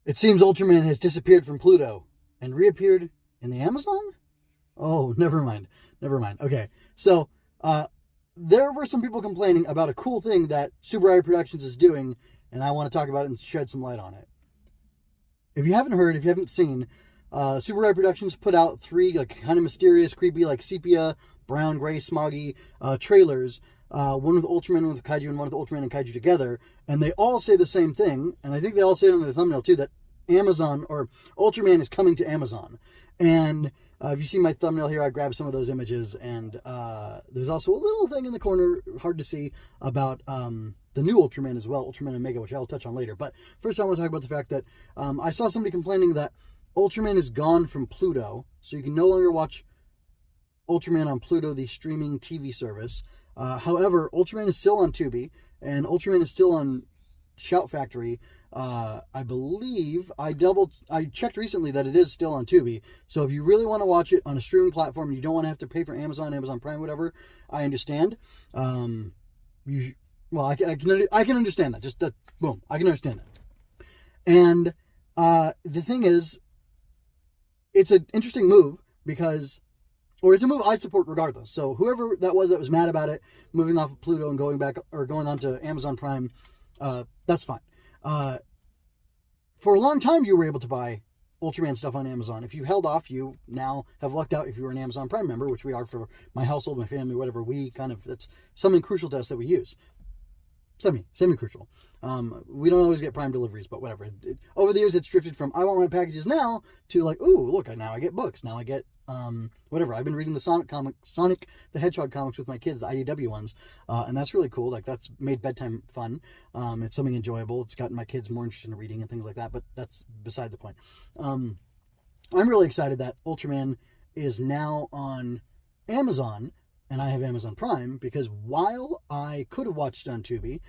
It seems Ultraman has disappeared from Pluto and reappeared in the Amazon? Oh, never mind. Never mind. Okay. So, there were some people complaining about a cool thing that Super Productions is doing, and I want to talk about it and shed some light on it. If you haven't heard, if you haven't seen, Super Productions put out 3 like kind of mysterious, creepy, like sepia, brown, gray, smoggy trailers. One with Ultraman, one with Kaiju, and one with Ultraman and Kaiju together, and they all say the same thing. And I think they all say it on the thumbnail too, that Amazon or Ultraman is coming to Amazon. And if you see my thumbnail here, I grabbed some of those images, and there's also a little thing in the corner, hard to see, about the new Ultraman as well, Ultraman Omega, which I'll touch on later. But first I want to talk about the fact that I saw somebody complaining that Ultraman is gone from Pluto, so you can no longer watch Ultraman on Pluto, the streaming TV service. However, Ultraman is still on Tubi, and Ultraman is still on Shout Factory. I believe I checked recently that it is still on Tubi. So if you really want to watch it on a streaming platform, and you don't want to have to pay for Amazon Prime, whatever, I understand. I can understand that. Just that, boom, I can understand that. And the thing is, it's an interesting move because, or it's a move I support regardless. So whoever that was mad about it, moving off of Pluto and going back or going on to Amazon Prime, that's fine. For a long time, you were able to buy Ultraman stuff on Amazon. If you held off, you now have lucked out if you were an Amazon Prime member, which we are for my household, my family, whatever. That's something crucial to us that we use. Semi-crucial. We don't always get Prime deliveries, but whatever. Over the years, it's drifted from I want my packages now to like, ooh, look, now I get books. Now I get whatever. I've been reading the Sonic the Hedgehog comics with my kids, the IDW ones, and that's really cool. Like, that's made bedtime fun. It's something enjoyable. It's gotten my kids more interested in reading and things like that, but that's beside the point. I'm really excited that Ultraman is now on Amazon, and I have Amazon Prime, because while I could have watched on Tubi,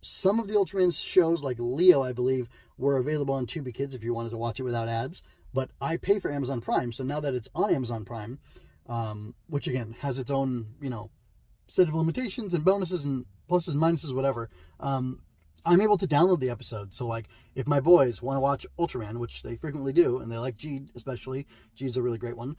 some of the Ultraman shows, like Leo, I believe, were available on Tubi Kids if you wanted to watch it without ads. But I pay for Amazon Prime, so now that it's on Amazon Prime, which again has its own, set of limitations and bonuses and pluses and minuses, whatever, I'm able to download the episode. So, like, if my boys want to watch Ultraman, which they frequently do, and they like Jeed especially, Jeed's a really great one,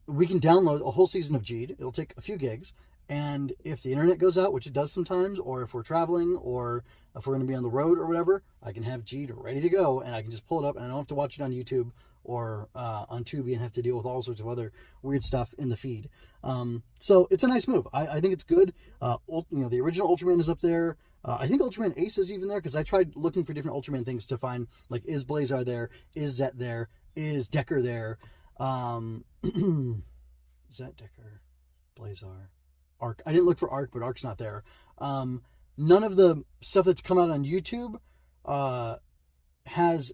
we can download a whole season of Jeed. It'll take a few gigs. And if the internet goes out, which it does sometimes, or if we're traveling, or if we're going to be on the road or whatever, I can have Jeed ready to go, and I can just pull it up, and I don't have to watch it on YouTube or on Tubi and have to deal with all sorts of other weird stuff in the feed. So it's a nice move. I think it's good. The original Ultraman is up there. I think Ultraman Ace is even there, because I tried looking for different Ultraman things to find, like, is Blazar there? Is Zet there? Is Decker there? Zet, Decker, Blazar, Arc. I didn't look for Arc, but Arc's not there. None of the stuff that's come out on YouTube has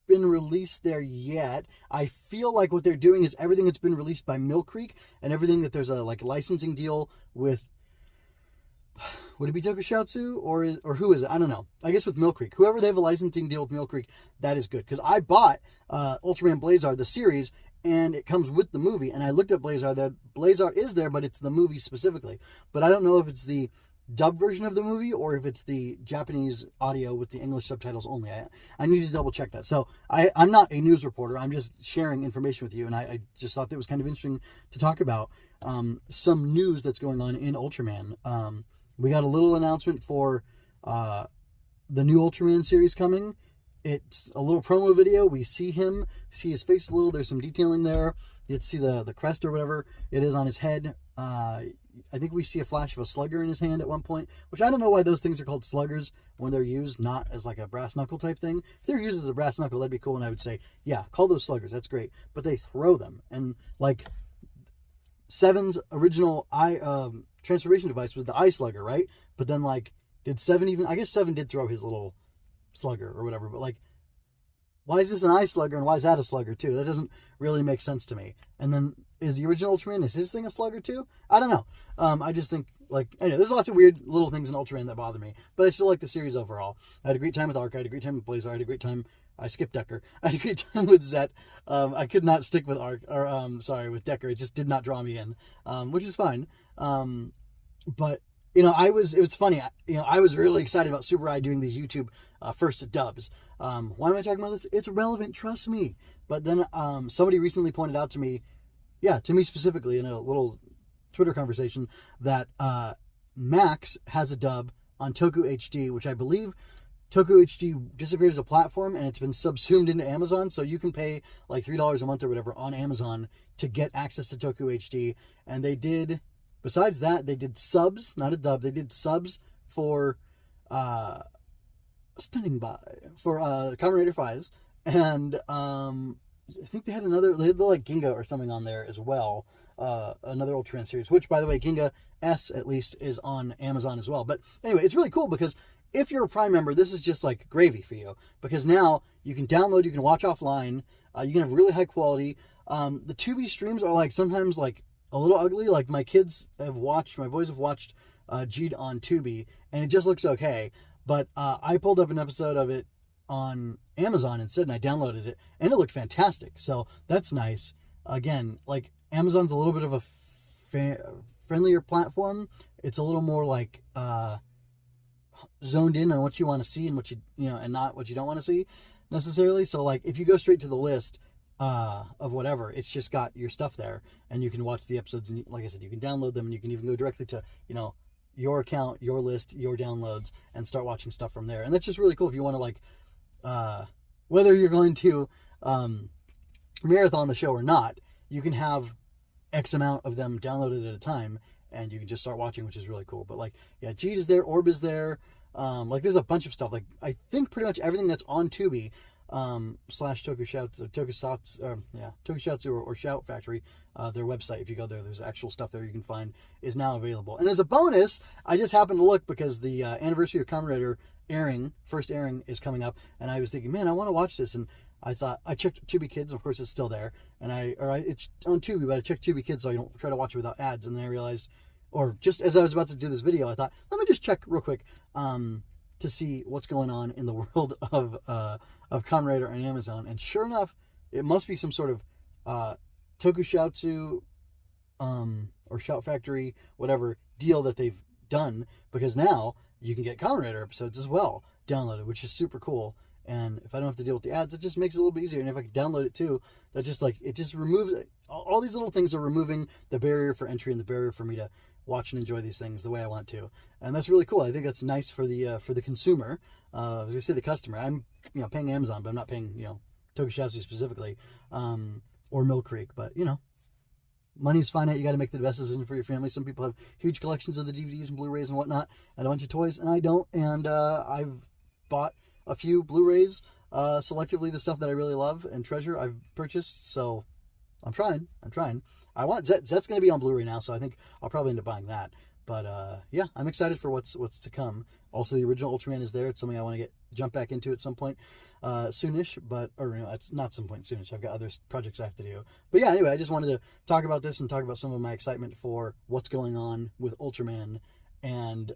been released there yet. I feel like what they're doing is everything that's been released by Mill Creek and everything that there's a licensing deal with. Would it be Tokusatsu or who is it? I don't know. I guess with Mill Creek. Whoever they have a licensing deal with Mill Creek, that is good. Because I bought Ultraman Blazar, the series, and it comes with the movie. And I looked at Blazar. The Blazar is there, but it's the movie specifically. But I don't know if it's the dub version of the movie or if it's the Japanese audio with the English subtitles only. I need to double check that. So I'm not a news reporter. I'm just sharing information with you. And I just thought that was kind of interesting to talk about some news that's going on in Ultraman. We got a little announcement for the new Ultraman series coming. It's a little promo video. We see him, see his face a little. There's some detailing there. You get to see the crest or whatever it is on his head. I think we see a flash of a slugger in his hand at one point, which I don't know why those things are called sluggers when they're used not as like a brass knuckle type thing. If they're used as a brass knuckle, that'd be cool, and I would say, yeah, call those sluggers. That's great. But they throw them. And like Seven's original transformation device was the eye slugger, right? But then like, did Seven even, I guess Seven did throw his little slugger or whatever, but like, why is this an eye slugger and why is that a slugger too? That doesn't really make sense to me. And then is the original Ultraman, is his thing a slugger too? I don't know. I just think, like, anyway, there's lots of weird little things in Ultraman that bother me, but I still like the series overall. I had a great time with Arc. I had a great time with Blazar. I had a great time. I skipped Decker. I had a great time with Zet. I could not stick with Arc, or with Decker. It just did not draw me in, which is fine. But it was funny. I was really excited about Super Eye doing these YouTube first dubs. Why am I talking about this? It's relevant, trust me. But then somebody recently pointed out to me, to me specifically in a little Twitter conversation, that Max has a dub on Toku HD, which I believe Toku HD disappeared as a platform and it's been subsumed into Amazon, so you can pay like $3 a month or whatever on Amazon to get access to Toku HD. And they did, besides that, they did subs, not a dub, they did subs for Kamen Rider Faiz, and I think they had like Ginga or something on there as well, another Ultraman series, which, by the way, Ginga S, at least, is on Amazon as well. But anyway, it's really cool because if you're a Prime member, this is just like gravy for you, because now you can download, you can watch offline, you can have really high quality. The Tubi streams are like sometimes like a little ugly. Like my boys have watched Jeed on Tubi, and it just looks okay. But I pulled up an episode of it on Amazon instead, and I downloaded it, and it looked fantastic. So that's nice. Again, like Amazon's a little bit of a friendlier platform. It's a little more like zoned in on what you want to see and what and not what you don't want to see necessarily. So like if you go straight to the list of whatever, it's just got your stuff there, and you can watch the episodes, and like I said, you can download them, and you can even go directly to your account, your list, your downloads, and start watching stuff from there. And that's just really cool if you want to like whether you're going to marathon the show or not, you can have X amount of them downloaded at a time, and you can just start watching, which is really cool. But like, yeah, Jeed is there, Orb is there, like there's a bunch of stuff. Like I think pretty much everything that's on Tubi / Tokusatsu or Tokusatsu or Shout Factory, their website, if you go there, there's actual stuff there you can find, is now available. And as a bonus, I just happened to look because the anniversary of Kamen Rider first airing is coming up, and I was thinking, man, I want to watch this, and I thought, I checked Tubi Kids, of course it's still there, and it's on Tubi, but I checked Tubi Kids so I don't try to watch it without ads, and then I realized, or just as I was about to do this video, I thought, let me just check real quick to see what's going on in the world of Kamen Rider on Amazon, and sure enough, it must be some sort of Tokusatsu or Shout Factory, whatever deal that they've done, because now you can get Kamen Rider episodes as well downloaded, which is super cool. And if I don't have to deal with the ads, it just makes it a little bit easier. And if I can download it too, that just like, it just removes all these little things are removing the barrier for entry and the barrier for me to watch and enjoy these things the way I want to. And that's really cool. I think that's nice for the consumer. I was gonna say the customer. I'm paying Amazon, but I'm not paying Tokusatsu specifically, or Mill Creek. But money's finite. You got to make the best decision for your family. Some people have huge collections of the DVDs and Blu-rays and whatnot, and a bunch of toys, and I don't. And I've bought a few Blu-rays, selectively the stuff that I really love and treasure. I've purchased, so I'm trying. I want Zet's going to be on Blu-ray now, so I think I'll probably end up buying that. But yeah, I'm excited for what's to come. Also, the original Ultraman is there. It's something I want to jump back into at some point soonish, it's not some point soonish. I've got other projects I have to do. But yeah, anyway, I just wanted to talk about this and talk about some of my excitement for what's going on with Ultraman and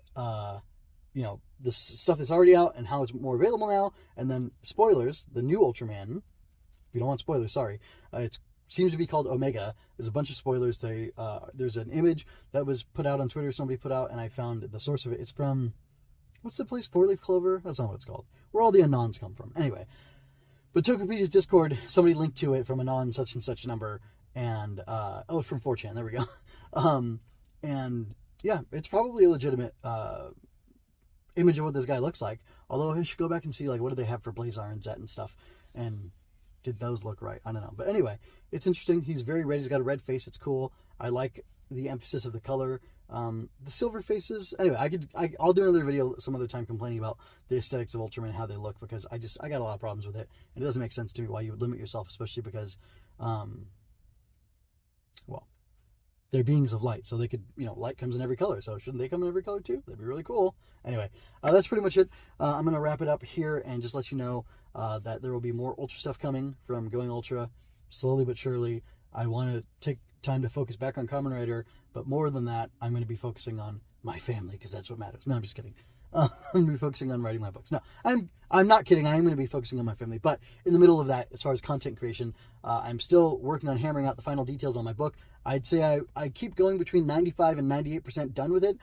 the stuff that's already out and how it's more available now. And then spoilers, the new Ultraman. If you don't want spoilers, sorry. It seems to be called Omega. There's a bunch of spoilers. There's an image that was put out on Twitter, somebody put out, and I found the source of it. It's from, what's the place? 4-Leaf Clover? That's not what it's called. Where all the Anons come from. Anyway. But Tokupedia's Discord, somebody linked to it from Anon such and such number, and it's from 4chan. There we go. And yeah, it's probably a legitimate image of what this guy looks like. Although I should go back and see, like, what do they have for Blazar and Zet and stuff, and did those look right? I don't know. But anyway, it's interesting. He's very red. He's got a red face. It's cool. I like the emphasis of the color. The silver faces. Anyway, I'll do another video some other time complaining about the aesthetics of Ultraman and how they look, because I got a lot of problems with it. And it doesn't make sense to me why you would limit yourself, especially because, they're beings of light, so they could, light comes in every color, so shouldn't they come in every color too? That'd be really cool. Anyway, that's pretty much it. I'm going to wrap it up here and just let you know that there will be more Ultra stuff coming from Going Ultra, slowly but surely. I want to take time to focus back on Kamen Rider, but more than that, I'm going to be focusing on my family, because that's what matters. No, I'm just kidding. I'm going to be focusing on writing my books. No, I'm not kidding. I am going to be focusing on my family. But in the middle of that, as far as content creation, I'm still working on hammering out the final details on my book. I'd say I keep going between 95 and 98% done with it.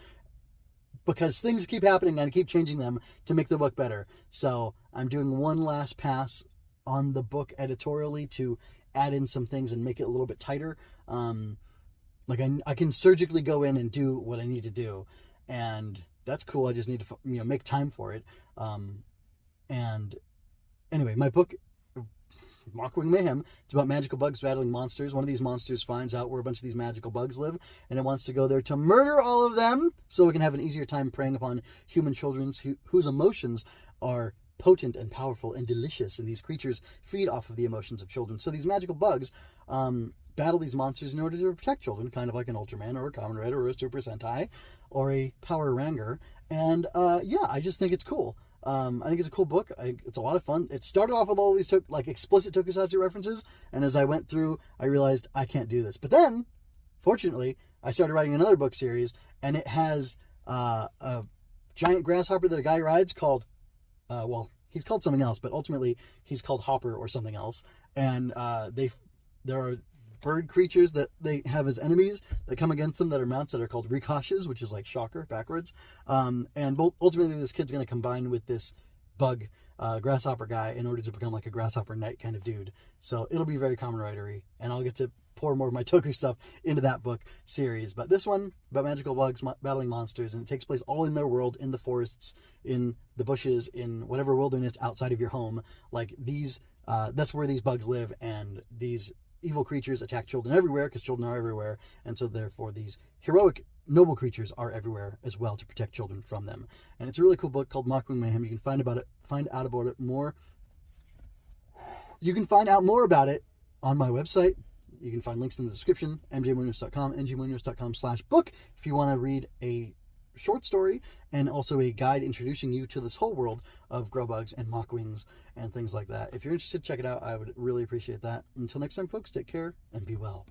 because things keep happening and I keep changing them to make the book better. So I'm doing one last pass on the book editorially to add in some things and make it a little bit tighter. Like I can surgically go in and do what I need to do, and that's cool. I just need to make time for it. And anyway, my book, Mockwing Mayhem, it's about magical bugs battling monsters. One of these monsters finds out where a bunch of these magical bugs live, and it wants to go there to murder all of them so it can have an easier time preying upon human children whose emotions are potent and powerful and delicious, and these creatures feed off of the emotions of children. So these magical bugs battle these monsters in order to protect children, kind of like an Ultraman or a Kamen Rider or a Super Sentai or a Power Ranger. And I just think it's cool. I think it's a cool book. It's a lot of fun. It started off with all these explicit Tokusatsu references, and as I went through, I realized I can't do this. But then, fortunately, I started writing another book series, and it has a giant grasshopper that a guy rides called, he's called something else, but ultimately he's called Hopper or something else. And there are bird creatures that they have as enemies that come against them that are mounts that are called Rikashas, which is like shocker backwards. And ultimately this kid's going to combine with this bug grasshopper guy in order to become like a grasshopper knight kind of dude. So it'll be very Kamen Rider-y, and I'll get to pour more of my Toku stuff into that book series. But this one about magical bugs battling monsters, and it takes place all in their world, in the forests, in the bushes, in whatever wilderness outside of your home. Like these, that's where these bugs live, and these evil creatures attack children everywhere because children are everywhere, and so therefore these heroic, noble creatures are everywhere as well to protect children from them. And it's a really cool book called Mockwing Mayhem. You can find out more about it on my website. You can find links in the description, mjmunoz.com, ngmunoz.com/book, if you want to read a short story and also a guide introducing you to this whole world of grow bugs and mockwings and things like that. If you're interested, check it out. I would really appreciate that. Until next time, folks, take care and be well.